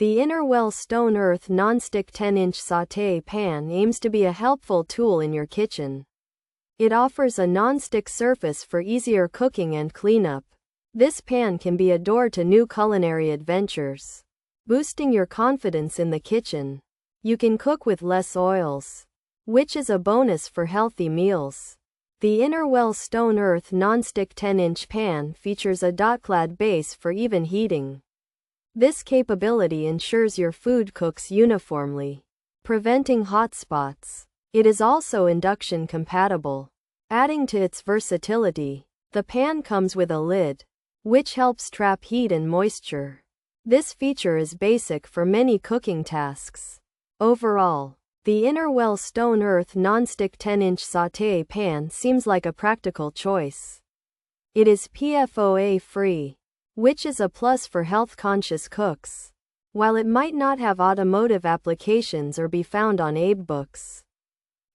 The Innerwell Stone Earth Nonstick 10-inch sauté pan aims to be a helpful tool in your kitchen. It offers a non-stick surface for easier cooking and cleanup. This pan can be a door to new culinary adventures, boosting your confidence in the kitchen. You can cook with less oils, which is a bonus for healthy meals. The Innerwell Stone Earth Nonstick 10-inch pan features a DOTCLAD base for even heating. This capability ensures your food cooks uniformly, preventing hot spots. It is also induction compatible. Adding to its versatility, the pan comes with a lid, which helps trap heat and moisture. This feature is basic for many cooking tasks. Overall, the Innerwell Stone Earth Nonstick 10-inch sauté pan seems like a practical choice. It is PFOA free, which is a plus for health-conscious cooks. While it might not have automotive applications or be found on AbeBooks,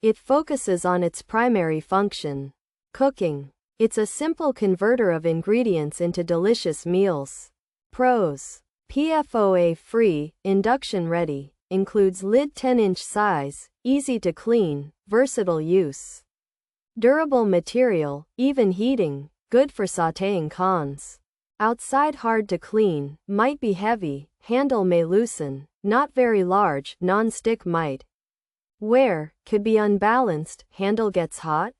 it focuses on its primary function, cooking. It's a simple converter of ingredients into delicious meals. Pros: PFOA free, induction ready, includes lid 10-inch size, easy to clean, versatile use. Durable material, even heating, good for sautéing. Cons: outside hard to clean, might be heavy, handle may loosen, not very large, non-stick might wear, could be unbalanced, handle gets hot.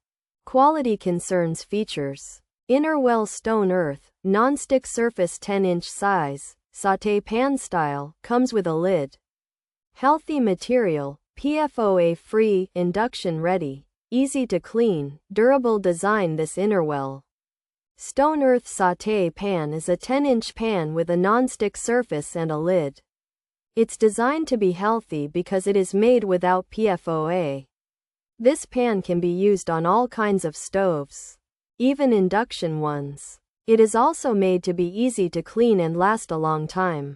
Quality concerns. Features: Innerwell Stone Earth, non-stick surface 10-inch size, sauté pan style, comes with a lid. Healthy material, PFOA free, induction ready, easy to clean, durable design. This Innerwell Stone Earth sauté pan is a 10-inch pan with a non-stick surface and a lid. It's designed to be healthy because it is made without PFOA. This pan can be used on all kinds of stoves, even induction ones. It is also made to be easy to clean and last a long time.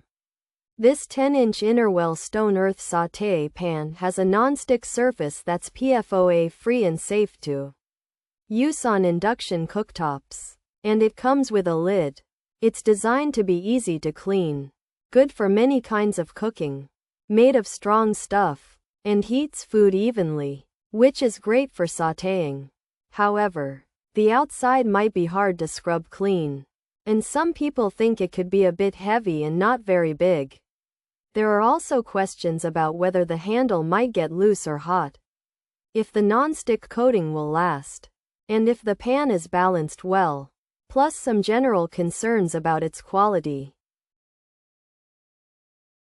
This 10-inch Innerwell Stone Earth sauté pan has a non-stick surface that's PFOA free and safe to use on induction cooktops. And it comes with a lid. It's designed to be easy to clean, good for many kinds of cooking, made of strong stuff, and heats food evenly, which is great for sautéing. However, the outside might be hard to scrub clean, and some people think it could be a bit heavy and not very big. There are also questions about whether the handle might get loose or hot, if the non-stick coating will last, and if the pan is balanced well. Plus some general concerns about its quality.